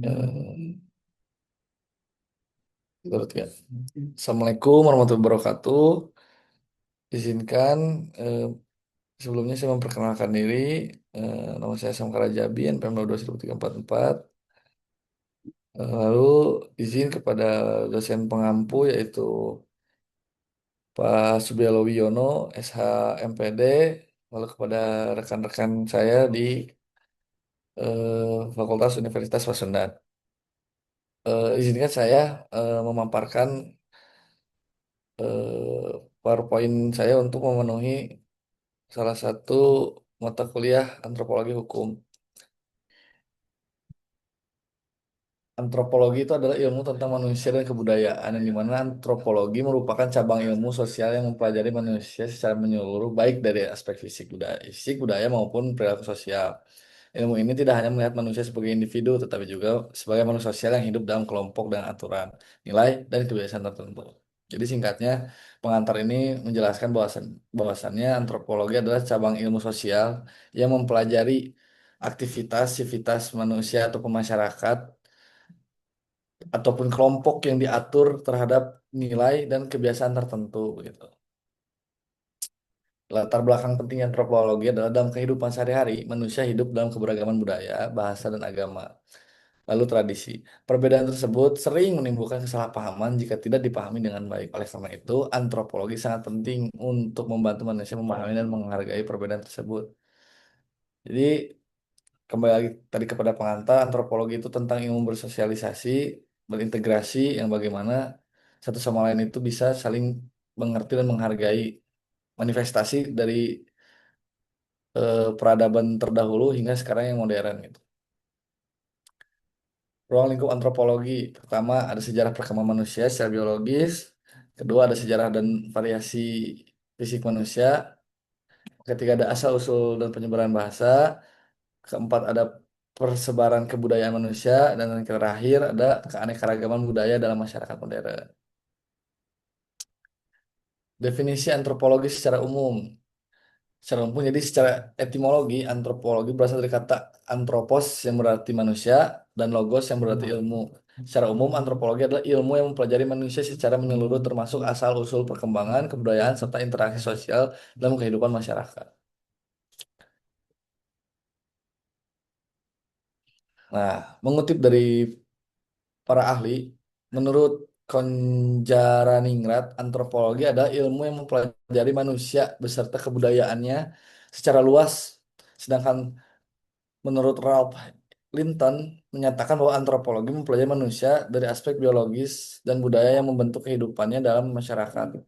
Eh, Turut ya. Assalamualaikum warahmatullahi wabarakatuh. Izinkan eh, sebelumnya saya memperkenalkan diri. Nama saya Sam Karajabi, NPM 021344. Lalu izin kepada dosen pengampu yaitu Pak Subialo Wiono, SH MPD, lalu kepada rekan-rekan saya di Fakultas Universitas Pasundan. Izinkan saya memaparkan PowerPoint saya untuk memenuhi salah satu mata kuliah antropologi hukum. Antropologi itu adalah ilmu tentang manusia dan kebudayaan, yang dimana antropologi merupakan cabang ilmu sosial yang mempelajari manusia secara menyeluruh, baik dari aspek fisik budaya maupun perilaku sosial. Ilmu ini tidak hanya melihat manusia sebagai individu, tetapi juga sebagai makhluk sosial yang hidup dalam kelompok dan aturan, nilai, dan kebiasaan tertentu. Jadi singkatnya, pengantar ini menjelaskan bahwasannya antropologi adalah cabang ilmu sosial yang mempelajari aktivitas, sivitas manusia ataupun masyarakat ataupun kelompok yang diatur terhadap nilai dan kebiasaan tertentu gitu. Latar belakang penting antropologi adalah dalam kehidupan sehari-hari, manusia hidup dalam keberagaman budaya, bahasa, dan agama. Lalu tradisi. Perbedaan tersebut sering menimbulkan kesalahpahaman jika tidak dipahami dengan baik. Oleh karena itu, antropologi sangat penting untuk membantu manusia memahami dan menghargai perbedaan tersebut. Jadi, kembali lagi tadi kepada pengantar, antropologi itu tentang ilmu bersosialisasi, berintegrasi, yang bagaimana satu sama lain itu bisa saling mengerti dan menghargai manifestasi dari peradaban terdahulu hingga sekarang yang modern gitu. Ruang lingkup antropologi. Pertama, ada sejarah perkembangan manusia secara biologis. Kedua, ada sejarah dan variasi fisik manusia. Ketiga, ada asal-usul dan penyebaran bahasa. Keempat, ada persebaran kebudayaan manusia. Dan yang terakhir, ada keanekaragaman budaya dalam masyarakat modern. Definisi antropologi secara umum. Secara umum, jadi secara etimologi, antropologi berasal dari kata anthropos yang berarti manusia dan logos yang berarti ilmu. Secara umum, antropologi adalah ilmu yang mempelajari manusia secara menyeluruh termasuk asal-usul perkembangan, kebudayaan, serta interaksi sosial dalam kehidupan masyarakat. Nah, mengutip dari para ahli, menurut Konjaraningrat, antropologi adalah ilmu yang mempelajari manusia beserta kebudayaannya secara luas. Sedangkan menurut Ralph Linton menyatakan bahwa antropologi mempelajari manusia dari aspek biologis dan budaya yang membentuk kehidupannya dalam masyarakat.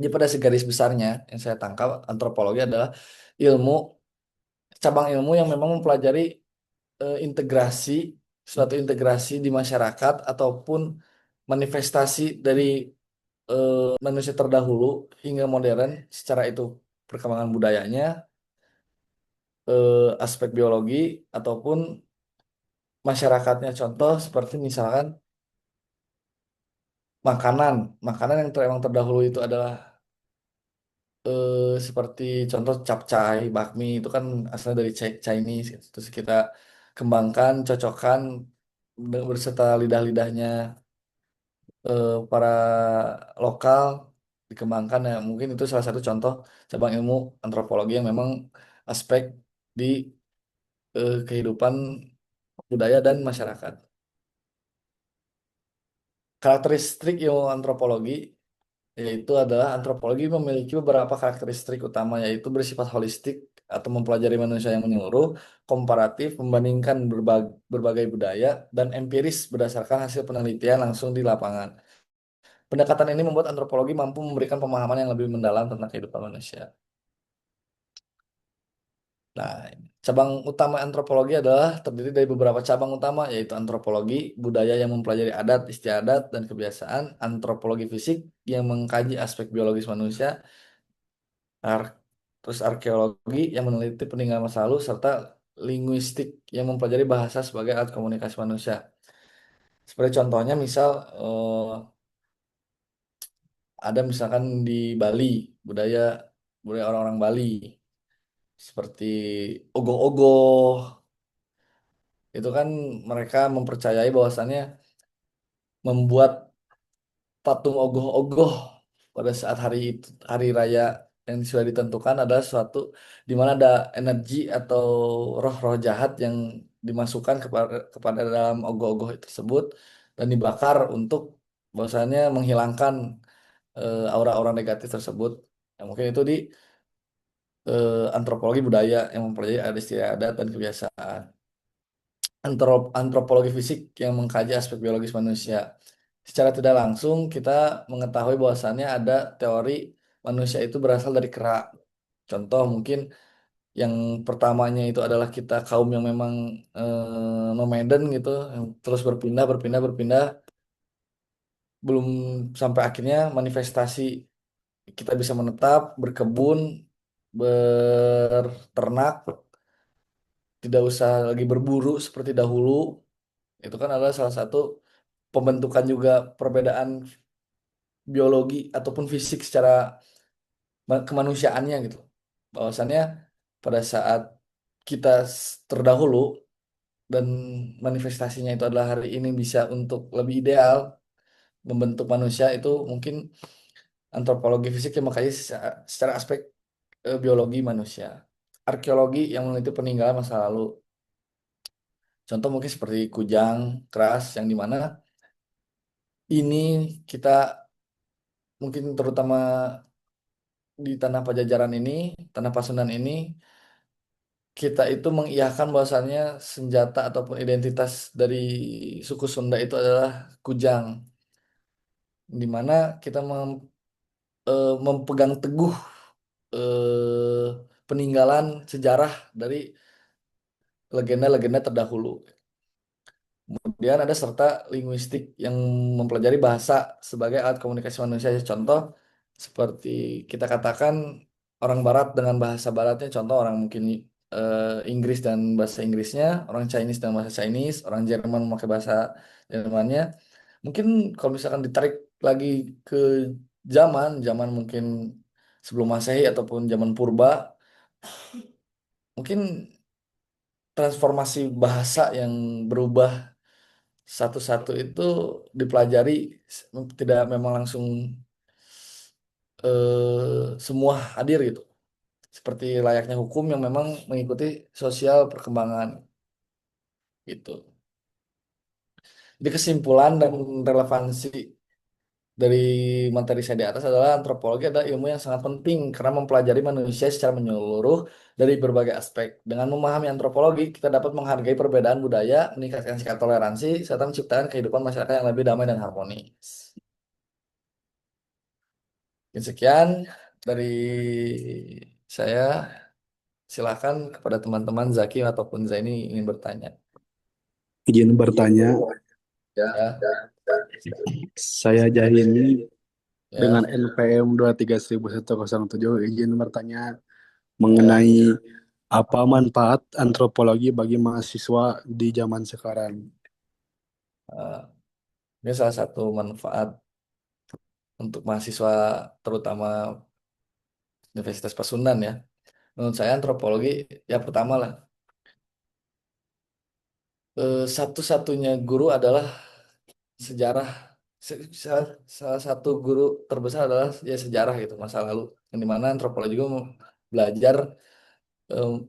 Jadi pada segaris besarnya yang saya tangkap antropologi adalah ilmu cabang ilmu yang memang mempelajari integrasi suatu integrasi di masyarakat ataupun manifestasi dari manusia terdahulu hingga modern secara itu perkembangan budayanya, aspek biologi ataupun masyarakatnya. Contoh seperti misalkan makanan, makanan yang emang terdahulu itu adalah seperti contoh capcay, bakmi itu kan asalnya dari Chinese gitu. Terus kita kembangkan, cocokkan berserta lidah-lidahnya para lokal dikembangkan ya mungkin itu salah satu contoh cabang ilmu antropologi yang memang aspek di kehidupan budaya dan masyarakat. Karakteristik ilmu antropologi yaitu adalah antropologi memiliki beberapa karakteristik utama yaitu bersifat holistik atau mempelajari manusia yang menyeluruh, komparatif, membandingkan berbagai budaya, dan empiris berdasarkan hasil penelitian langsung di lapangan. Pendekatan ini membuat antropologi mampu memberikan pemahaman yang lebih mendalam tentang kehidupan manusia. Nah, cabang utama antropologi adalah terdiri dari beberapa cabang utama, yaitu antropologi budaya yang mempelajari adat, istiadat, dan kebiasaan, antropologi fisik yang mengkaji aspek biologis manusia, Ar- terus arkeologi yang meneliti peninggalan masa lalu, serta linguistik yang mempelajari bahasa sebagai alat komunikasi manusia. Seperti contohnya misal ada misalkan di Bali budaya budaya orang-orang Bali seperti ogoh-ogoh, itu kan mereka mempercayai bahwasannya membuat patung ogoh-ogoh pada saat hari itu, hari raya yang sudah ditentukan adalah suatu di mana ada energi atau roh-roh jahat yang dimasukkan kepada dalam ogoh-ogoh tersebut dan dibakar untuk bahwasannya menghilangkan aura-aura negatif tersebut. Ya, mungkin itu di antropologi budaya yang mempelajari adat istiadat dan kebiasaan. Antropologi fisik yang mengkaji aspek biologis manusia. Secara tidak langsung kita mengetahui bahwasannya ada teori manusia itu berasal dari kera. Contoh mungkin yang pertamanya itu adalah kita kaum yang memang nomaden gitu, yang terus berpindah, berpindah, berpindah, belum sampai akhirnya manifestasi kita bisa menetap, berkebun, berternak, tidak usah lagi berburu seperti dahulu. Itu kan adalah salah satu pembentukan juga perbedaan biologi ataupun fisik secara kemanusiaannya gitu. Bahwasannya pada saat kita terdahulu dan manifestasinya itu adalah hari ini bisa untuk lebih ideal membentuk manusia itu mungkin antropologi fisik yang mengkaji secara aspek biologi manusia. Arkeologi yang meneliti peninggalan masa lalu. Contoh mungkin seperti Kujang, Keras yang dimana ini kita mungkin terutama di tanah Pajajaran ini, tanah Pasundan ini, kita itu mengiyakan bahwasannya senjata ataupun identitas dari suku Sunda itu adalah kujang, di mana kita mempegang teguh peninggalan sejarah dari legenda-legenda terdahulu. Kemudian ada serta linguistik yang mempelajari bahasa sebagai alat komunikasi manusia. Contoh seperti kita katakan orang Barat dengan bahasa Baratnya, contoh orang mungkin Inggris dan bahasa Inggrisnya, orang Chinese dan bahasa Chinese, orang Jerman memakai bahasa Jermannya. Mungkin kalau misalkan ditarik lagi ke zaman, zaman mungkin sebelum Masehi ataupun zaman purba, mungkin transformasi bahasa yang berubah satu-satu itu dipelajari tidak memang langsung semua hadir gitu. Seperti layaknya hukum yang memang mengikuti sosial perkembangan gitu. Jadi kesimpulan dan relevansi dari materi saya di atas adalah antropologi adalah ilmu yang sangat penting karena mempelajari manusia secara menyeluruh dari berbagai aspek. Dengan memahami antropologi, kita dapat menghargai perbedaan budaya, meningkatkan sikap toleransi, serta menciptakan kehidupan masyarakat yang lebih damai dan harmonis. Mungkin sekian dari saya. Silakan kepada teman-teman Zaki ataupun Zaini ingin bertanya. Izin bertanya, Ya, saya Jahini dengan ya. NPM 23107 izin bertanya Ya. mengenai apa manfaat antropologi bagi mahasiswa di zaman sekarang. Eh, ini salah satu manfaat untuk mahasiswa terutama Universitas Pasundan ya. Menurut saya antropologi ya pertama lah. Satu-satunya guru adalah sejarah. Salah satu guru terbesar adalah ya sejarah gitu masa lalu. Yang dimana antropologi juga belajar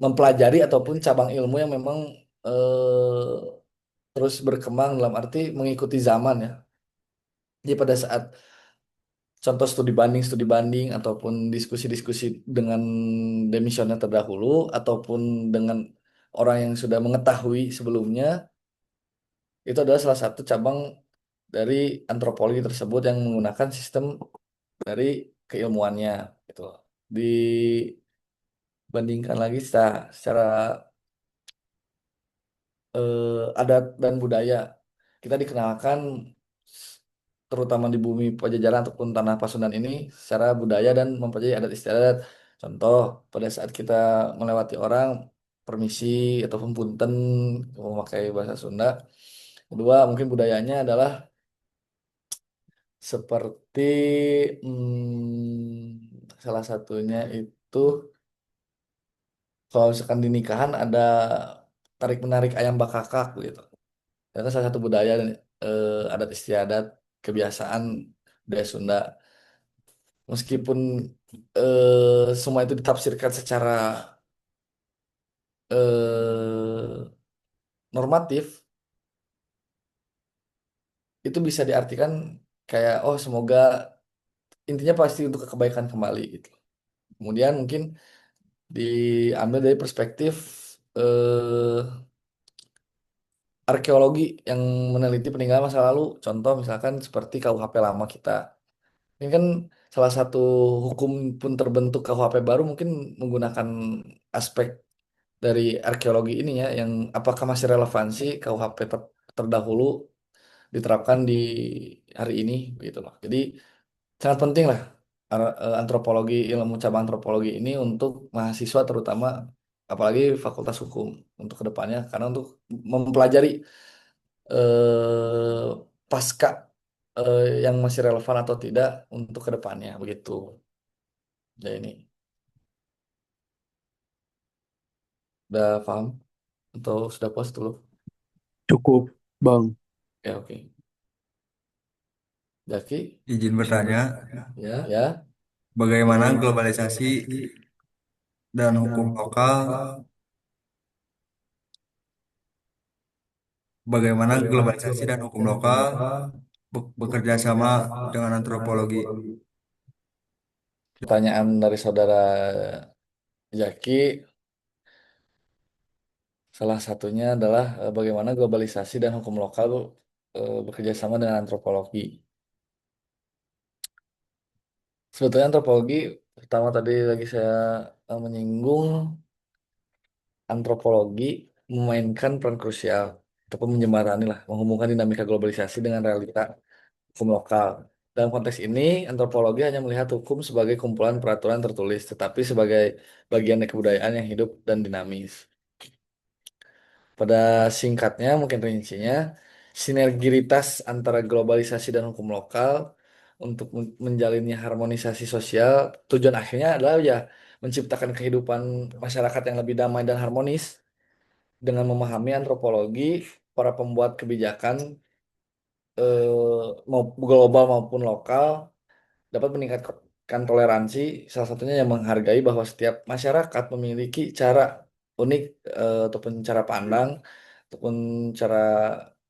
mempelajari ataupun cabang ilmu yang memang eh, terus berkembang dalam arti mengikuti zaman ya. Jadi pada saat contoh studi banding ataupun diskusi-diskusi dengan demisioner terdahulu ataupun dengan orang yang sudah mengetahui sebelumnya, itu adalah salah satu cabang dari antropologi tersebut yang menggunakan sistem dari keilmuannya gitu. Dibandingkan lagi secara adat dan budaya. Kita dikenalkan terutama di bumi Pajajaran ataupun tanah Pasundan ini secara budaya dan mempelajari adat istiadat. Contoh, pada saat kita melewati orang, permisi ataupun punten memakai bahasa Sunda. Kedua, mungkin budayanya adalah seperti salah satunya itu kalau misalkan di nikahan ada tarik menarik ayam bakakak gitu. Itu salah satu budaya dan adat istiadat kebiasaan budaya Sunda. Meskipun semua itu ditafsirkan secara normatif, itu bisa diartikan kayak oh semoga intinya pasti untuk kebaikan kembali gitu. Kemudian mungkin diambil dari perspektif eh, arkeologi yang meneliti peninggalan masa lalu. Contoh misalkan seperti KUHP lama kita. Ini kan salah satu hukum pun terbentuk KUHP baru mungkin menggunakan aspek dari arkeologi ini ya, yang apakah masih relevansi KUHP terdahulu diterapkan di hari ini gitu loh. Jadi sangat penting lah antropologi, ilmu cabang antropologi ini untuk mahasiswa terutama apalagi Fakultas Hukum untuk kedepannya karena untuk mempelajari eh, pasca yang masih relevan atau tidak untuk kedepannya begitu. Ya ini udah paham atau sudah puas dulu? Cukup, Bang. Ya oke. Jaki, Izin bertanya, ya. bagaimana globalisasi dan hukum lokal, bagaimana globalisasi dan hukum lokal bekerja sama dengan antropologi? Pertanyaan dari saudara Jaki, salah satunya adalah bagaimana globalisasi dan hukum lokal bekerja sama dengan antropologi. Sebetulnya antropologi, pertama tadi lagi saya menyinggung antropologi memainkan peran krusial ataupun menjembatani lah, menghubungkan dinamika globalisasi dengan realita hukum lokal. Dalam konteks ini, antropologi hanya melihat hukum sebagai kumpulan peraturan tertulis, tetapi sebagai bagian dari kebudayaan yang hidup dan dinamis. Pada singkatnya, mungkin rincinya, sinergiritas antara globalisasi dan hukum lokal untuk menjalinnya harmonisasi sosial, tujuan akhirnya adalah ya menciptakan kehidupan masyarakat yang lebih damai dan harmonis dengan memahami antropologi, para pembuat kebijakan mau global maupun lokal dapat meningkatkan toleransi, salah satunya yang menghargai bahwa setiap masyarakat memiliki cara unik ataupun cara pandang ataupun cara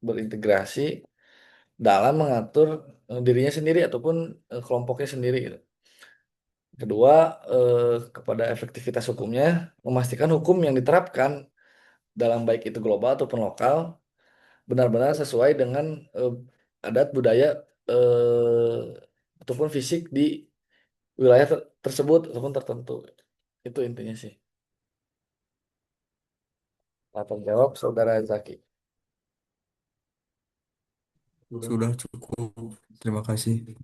berintegrasi dalam mengatur dirinya sendiri ataupun kelompoknya sendiri gitu. Kedua, kepada efektivitas hukumnya, memastikan hukum yang diterapkan dalam baik itu global ataupun lokal benar-benar sesuai dengan adat budaya ataupun fisik di wilayah tersebut ataupun tertentu. Itu intinya sih. Nah, terjawab Saudara Zaki. Sudah cukup, terima kasih.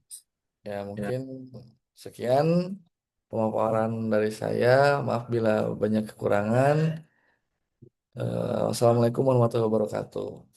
Ya, mungkin sekian pemaparan dari saya. Maaf bila banyak kekurangan. Wassalamualaikum warahmatullahi wabarakatuh.